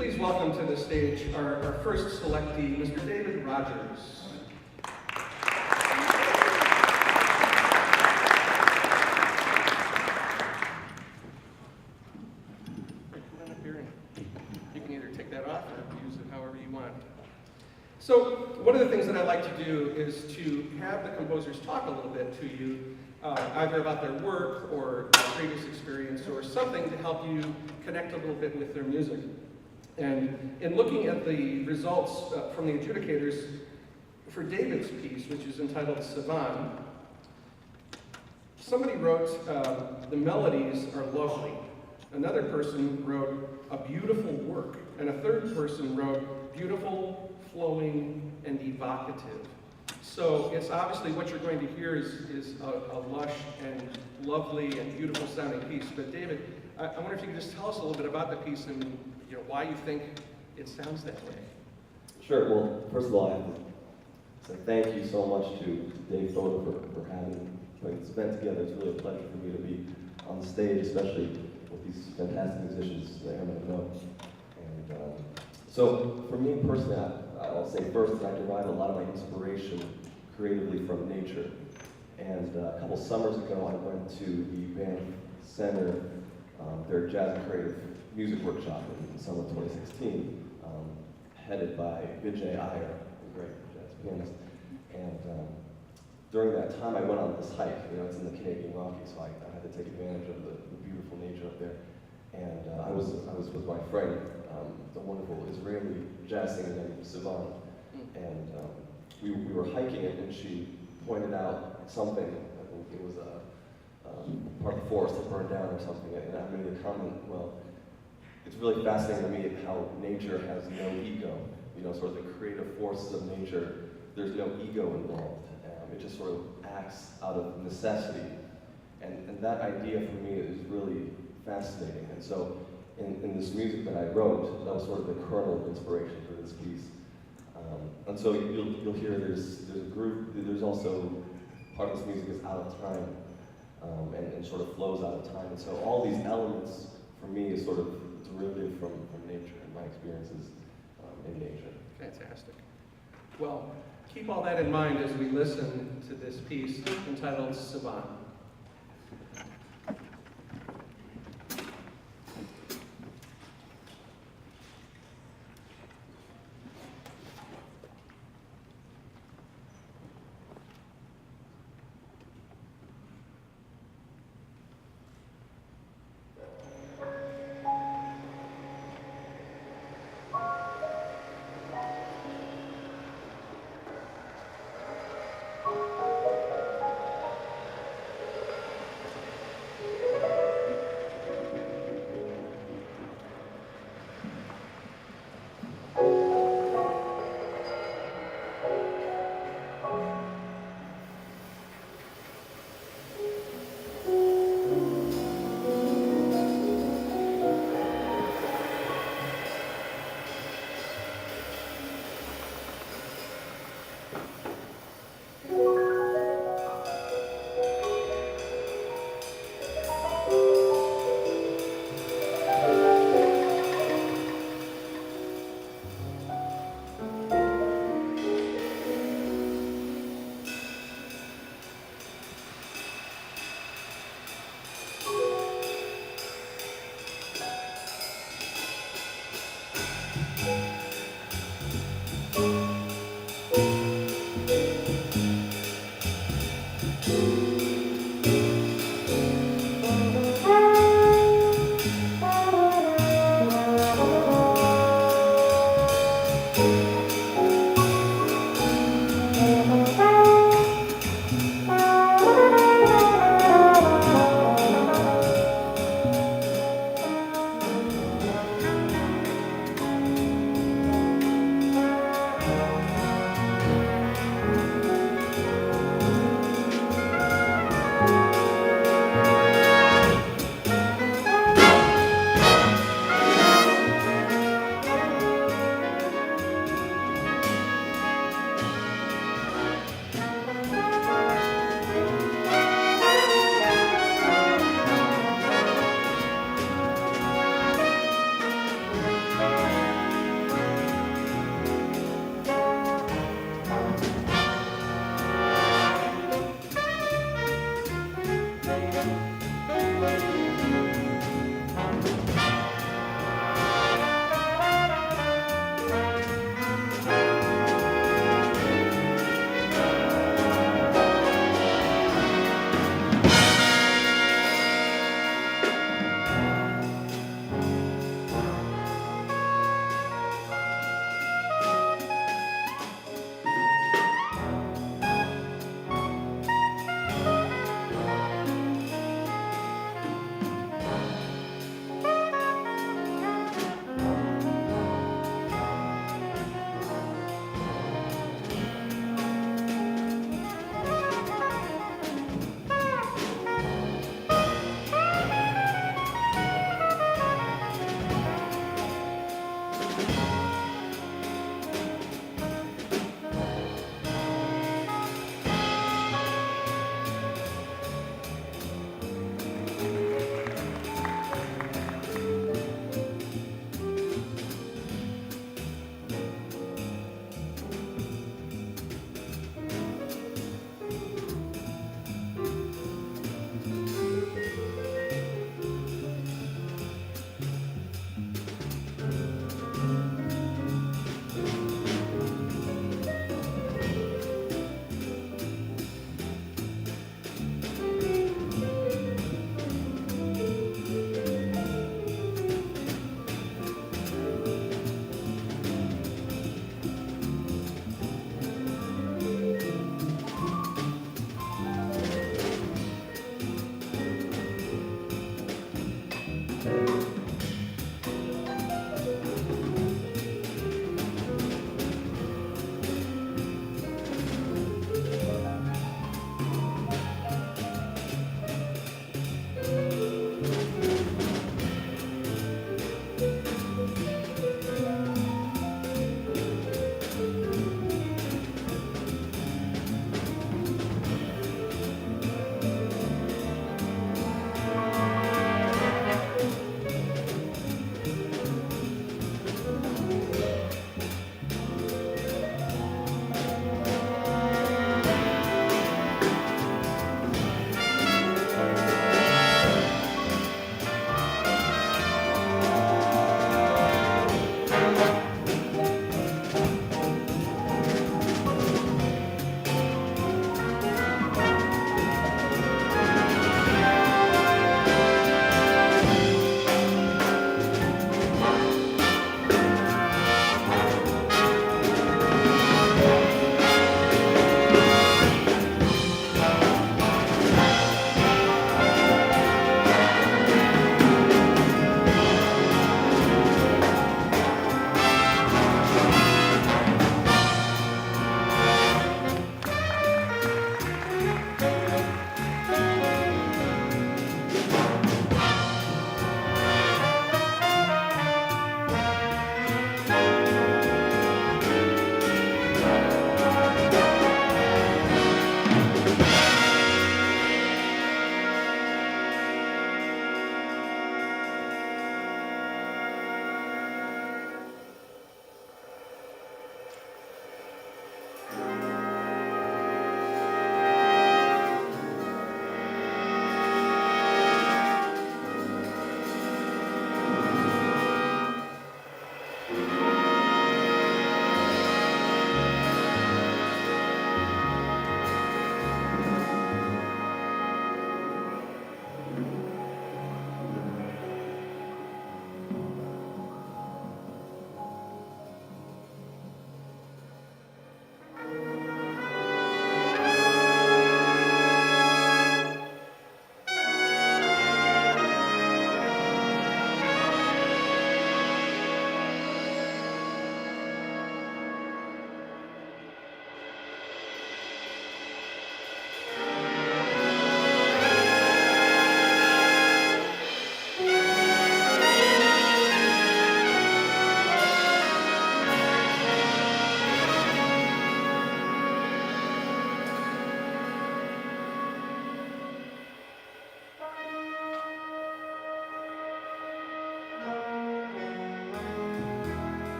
please welcome to the stage our first selectee, Mr. David Rogers. You can either take that off or use it however you want. So one of the things that I like to do is to have the composers talk a little bit to you, either about their work or their previous experience or something to help you connect a little bit with their music. And in looking at the results from the adjudicators for David's piece, which is entitled Savan, somebody wrote, the melodies are lovely. Another person wrote a beautiful work, and a third person wrote beautiful, flowing, and evocative. So it's obviously what you're going to hear is a lush and lovely and beautiful sounding piece. But David, I wonder if you could just tell us a little bit about the piece and why you think it sounds that way. Sure. Well, first of all, I have to say thank you so much to Dave Foda for putting this event together. It's really a pleasure for me to be on the stage, especially with these fantastic musicians that everyone knows. And so for me personally, I'll say first that I derive a lot of my inspiration creatively from nature. And a couple summers ago, I went to the Banff Center, their Jazz and Creative Music Workshop in the summer of 2016, headed by Vijay Iyer, a great jazz pianist. And during that time, I went on this hike. It's in the Canadian Rockies, so I had to take advantage of the beautiful nature up there. And I was with my friend, the wonderful Israeli jazz singer named Savan. And we were hiking it, and she pointed out something. I think it was part of the forest that burned down or something. And I made a comment, well, it's really fascinating to me how nature has no ego. Sort of the creative forces of nature, there's no ego involved. It just sort of acts out of necessity. And that idea for me is really fascinating. And so in this music that I wrote, that was sort of the kernel of inspiration for this piece. And so you'll hear there's a groove, there's also part of this music is out of time and sort of flows out of time. And so all these elements for me is sort of derivative from nature and my experiences in nature. Fantastic. Well, keep all that in mind as we listen to this piece entitled Savan.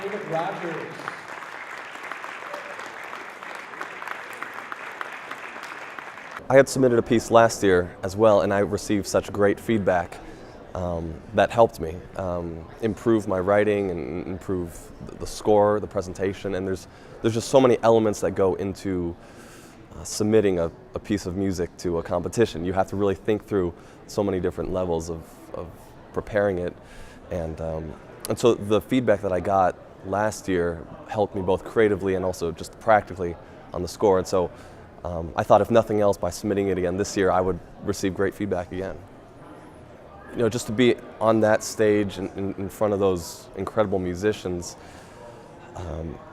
David Rogers. I had submitted a piece last year as well, and I received such great feedback that helped me improve my writing and improve the score, the presentation, and there's just so many elements that go into submitting a piece of music to a competition. You have to really think through so many different levels of preparing it, and so the feedback that I got last year helped me both creatively and also just practically on the score, and so I thought if nothing else, by submitting it again this year, I would receive great feedback again. You know, just to be on that stage in front of those incredible musicians,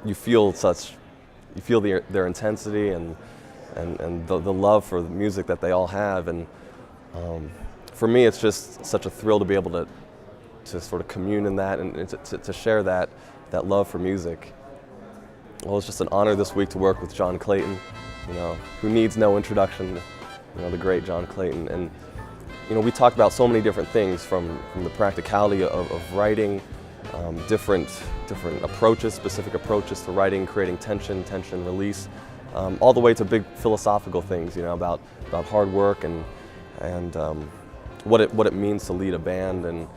you feel their intensity and the love for the music that they all have, and for me, it's just such a thrill to be able to sort of commune in that and to share that love for music. Well, it's just an honor this week to work with John Clayton, you know, who needs no introduction, you know, the great John Clayton. And you know, we talked about so many different things, from the practicality of writing, different approaches, specific approaches to writing, creating tension release, all the way to big philosophical things, you know, about hard work and what it means to lead a band, and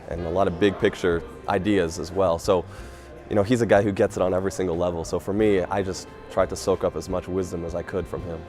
a lot of big picture ideas as well. So, you know, he's a guy who gets it on every single level. So for me, I just tried to soak up as much wisdom as I could from him.